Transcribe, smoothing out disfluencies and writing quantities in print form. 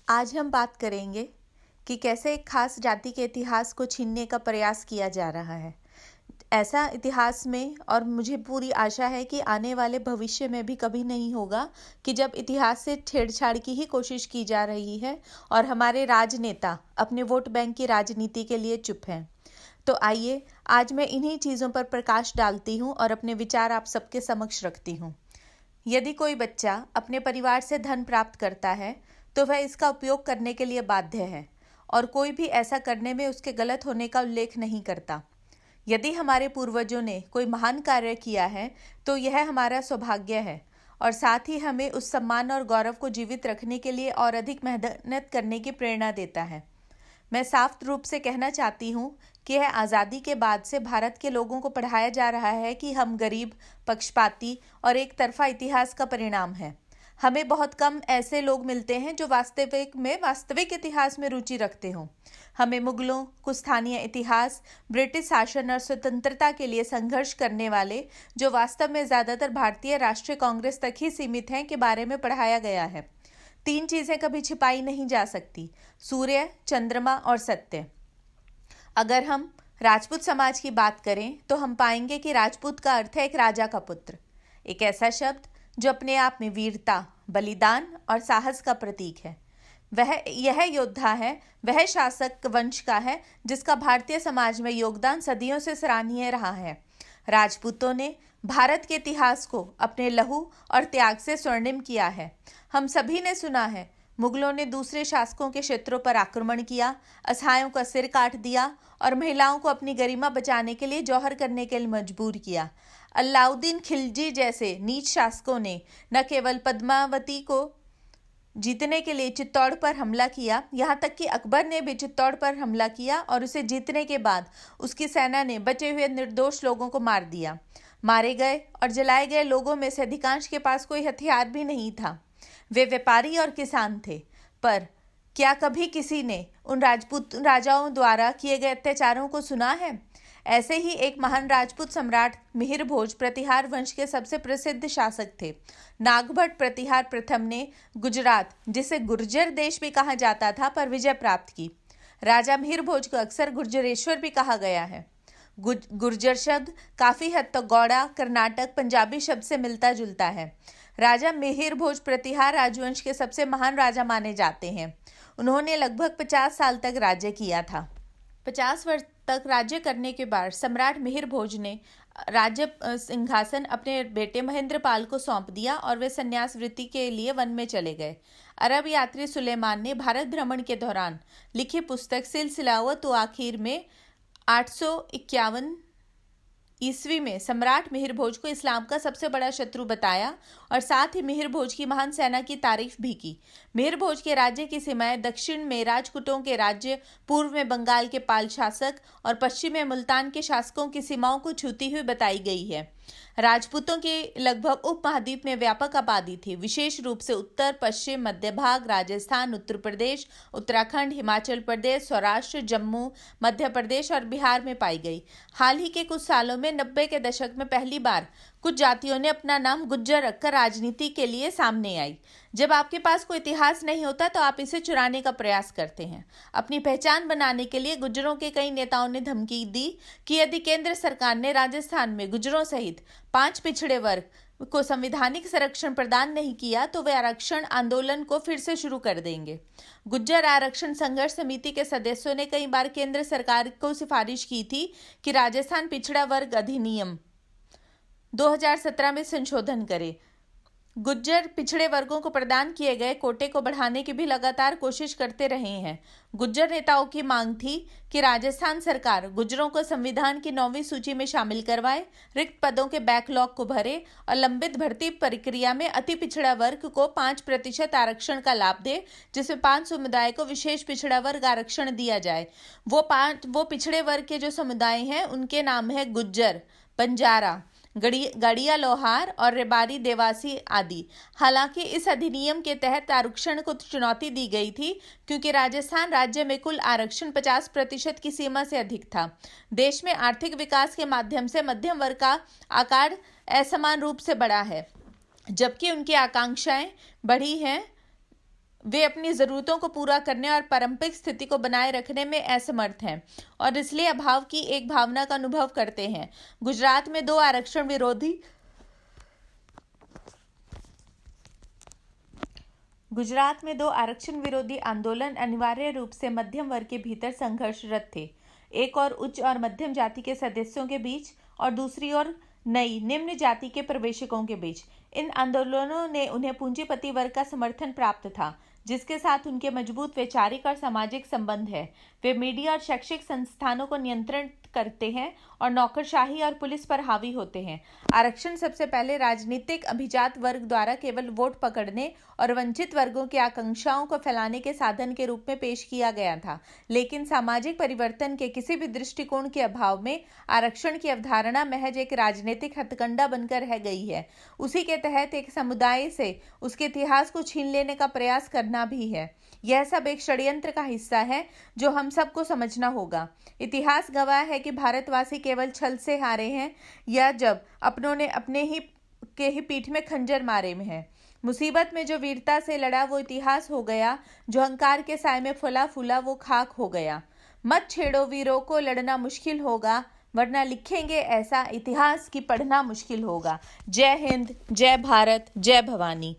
आज हम बात करेंगे कि कैसे एक खास जाति के इतिहास को छीनने का प्रयास किया जा रहा है। ऐसा इतिहास में, और मुझे पूरी आशा है कि आने वाले भविष्य में भी कभी नहीं होगा कि जब इतिहास से छेड़छाड़ की ही कोशिश की जा रही है और हमारे राजनेता अपने वोट बैंक की राजनीति के लिए चुप हैं। तो आइए आज मैं इन्हीं चीज़ों पर प्रकाश डालती हूँ और अपने विचार आप सबके समक्ष रखती हूँ। यदि कोई बच्चा अपने परिवार से धन प्राप्त करता है तो वह इसका उपयोग करने के लिए बाध्य है और कोई भी ऐसा करने में उसके गलत होने का उल्लेख नहीं करता। यदि हमारे पूर्वजों ने कोई महान कार्य किया है तो यह हमारा सौभाग्य है और साथ ही हमें उस सम्मान और गौरव को जीवित रखने के लिए और अधिक मेहनत करने की प्रेरणा देता है। मैं साफ रूप से कहना चाहती हूँ कि यह आज़ादी के बाद से भारत के लोगों को पढ़ाया जा रहा है कि हम गरीब, पक्षपाती और एक तरफा इतिहास का परिणाम है। हमें बहुत कम ऐसे लोग मिलते हैं जो वास्तविक इतिहास में रुचि रखते हों। हमें मुगलों, कुछ स्थानीय इतिहास, ब्रिटिश शासन और स्वतंत्रता के लिए संघर्ष करने वाले, जो वास्तव में ज़्यादातर भारतीय राष्ट्रीय कांग्रेस तक ही सीमित हैं, के बारे में पढ़ाया गया है। 3 चीज़ें कभी छिपाई नहीं जा सकती: सूर्य, चंद्रमा और सत्य। अगर हम राजपूत समाज की बात करें तो हम पाएंगे कि राजपूत का अर्थ है एक राजा का पुत्र, एक ऐसा शब्द जो अपने आप में वीरता, बलिदान और साहस का प्रतीक है। यह योद्धा है, वह शासक वंश का है जिसका भारतीय समाज में योगदान सदियों से सराहनीय रहा है। राजपूतों ने भारत के इतिहास को अपने लहू और त्याग से स्वर्णिम किया है। हम सभी ने सुना है, मुगलों ने दूसरे शासकों के क्षेत्रों पर आक्रमण किया, असहायों का सिर काट दिया और महिलाओं को अपनी गरिमा बचाने के लिए जौहर करने के लिए मजबूर किया। अलाउद्दीन खिलजी जैसे नीच शासकों ने न केवल पद्मावती को जीतने के लिए चित्तौड़ पर हमला किया, यहाँ तक कि अकबर ने भी चित्तौड़ पर हमला किया और उसे जीतने के बाद उसकी सेना ने बचे हुए निर्दोष लोगों को मार दिया। मारे गए और जलाए गए लोगों में से अधिकांश के पास कोई हथियार भी नहीं था। वे व्यापारी और किसान थे। पर क्या कभी किसी ने उन राजपूत राजाओं द्वारा किए गए अत्याचारों को सुना है? ऐसे ही एक महान राजपूत सम्राट मिहिर भोज प्रतिहार वंश के सबसे प्रसिद्ध शासक थे। नागभट्ट प्रतिहार प्रथम ने गुजरात, जिसे गुर्जर देश भी कहा जाता था, पर विजय प्राप्त की। राजा मिहिर भोज को अक्सर गुर्जरेश्वर भी कहा गया है। गुर्जर शब्द काफ़ी हद तक गौड़ा, कर्नाटक, पंजाबी शब्द से मिलता जुलता है। राजा मिहिर भोज प्रतिहार राजवंश के सबसे महान राजा माने जाते हैं। उन्होंने लगभग 50 साल तक राज्य किया था। 50 वर्ष तक राज्य करने के बाद सम्राट मिहिर भोज ने राज्य सिंहासन अपने बेटे महेंद्रपाल को सौंप दिया और वे संन्यास वृत्ति के लिए वन में चले गए। अरब यात्री सुलेमान ने भारत भ्रमण के दौरान लिखी पुस्तक सिलसिलावत आखिर में 851 ईस्वी में सम्राट मिहिर भोज को इस्लाम का सबसे बड़ा शत्रु बताया और साथ ही मिहिर भोज की महान सेना की तारीफ भी की। मिहिर भोज के राज्य की सीमाएं दक्षिण में राजपूतों के राज्य, पूर्व में बंगाल के पाल शासक और पश्चिम में मुल्तान के शासकों की सीमाओं को छूती हुई बताई गई है। राजपूतों के लगभग उपमहाद्वीप में व्यापक आबादी थी, विशेष रूप से उत्तर, पश्चिम, मध्य भाग, राजस्थान, उत्तर प्रदेश, उत्तराखंड, हिमाचल प्रदेश, सौराष्ट्र, जम्मू, मध्य प्रदेश और बिहार में पाई गई। हाल ही के कुछ सालों में 90 के दशक में पहली बार कुछ जातियों ने अपना नाम गुज्जर रखकर राजनीति के लिए सामने आई। जब आपके पास कोई इतिहास नहीं होता तो आप इसे चुराने का प्रयास करते हैं। अपनी पहचान बनाने के लिए गुज्जरों के कई नेताओं ने धमकी दी कि यदि केंद्र सरकार ने राजस्थान में गुज्जरों सहित 5 पिछड़े वर्ग को संवैधानिक संरक्षण प्रदान नहीं किया तो वे आरक्षण आंदोलन को फिर से शुरू कर देंगे। गुज्जर आरक्षण संघर्ष समिति के सदस्यों ने कई बार केंद्र सरकार को सिफारिश की थी कि राजस्थान पिछड़ा वर्ग अधिनियम 2017 में संशोधन करे। गुज्जर पिछड़े वर्गों को प्रदान किए गए कोटे को बढ़ाने की भी लगातार कोशिश करते रहे हैं। गुज्जर नेताओं की मांग थी कि राजस्थान सरकार गुज्जरों को संविधान की 9वीं सूची में शामिल करवाए, रिक्त पदों के बैकलॉग को भरे और लंबित भर्ती प्रक्रिया में अति पिछड़ा वर्ग को 5% आरक्षण का लाभ दे, जिसमें 5 समुदाय को विशेष पिछड़ा वर्ग आरक्षण दिया जाए। वो पिछड़े वर्ग के जो समुदाय हैं उनके नाम है गुज्जर, बंजारा, गड़िया लोहार और रेबारी देवासी आदि। हालांकि इस अधिनियम के तहत आरक्षण को चुनौती दी गई थी क्योंकि राजस्थान राज्य में कुल आरक्षण 50% की सीमा से अधिक था। देश में आर्थिक विकास के माध्यम से मध्यम वर्ग का आकार असमान रूप से बढ़ा है, जबकि उनकी आकांक्षाएं बढ़ी हैं वे अपनी ज़रूरतों को पूरा करने और पारंपरिक स्थिति को बनाए रखने में असमर्थ हैं और इसलिए अभाव की एक भावना का अनुभव करते हैं। गुजरात में दो आरक्षण विरोधी आंदोलन अनिवार्य रूप से मध्यम वर्ग के भीतर संघर्षरत थे, एक और उच्च और मध्यम जाति के सदस्यों के बीच और दूसरी ओर नई निम्न जाति के प्रवेशकों के बीच। इन आंदोलनों ने उन्हें पूंजीपति वर्ग का समर्थन प्राप्त था, जिसके साथ उनके मजबूत वैचारिक और सामाजिक संबंध है। वे मीडिया और शैक्षिक संस्थानों को नियंत्रण करते हैं और नौकरशाही और पुलिस पर हावी होते हैं। आरक्षण सबसे पहले राजनीतिक अभिजात वर्ग द्वारा केवल वोट पकड़ने और वंचित वर्गों की आकांक्षाओं को फैलाने के साधन के रूप में पेश किया गया था, लेकिन सामाजिक परिवर्तन के किसी भी दृष्टिकोण के अभाव में आरक्षण की अवधारणा महज एक राजनीतिक हथकंडा बनकर रह गई है। उसी के तहत एक समुदाय से उसके इतिहास को छीन लेने का प्रयास करना भी है। यह सब एक षड्यंत्र का हिस्सा है जो हम सबको समझना होगा। इतिहास गवाह है कि भारतवासी केवल छल से हारे हैं या जब अपनों ने अपने ही पीठ में खंजर मारे में है। मुसीबत में जो वीरता से लड़ा वो इतिहास हो गया, जो अहंकार के साए में फला फूला वो खाक हो गया। मत छेड़ो वीरों को, लड़ना मुश्किल होगा, वरना लिखेंगे ऐसा इतिहास कि पढ़ना मुश्किल होगा। जय हिंद, जय भारत, जय भवानी।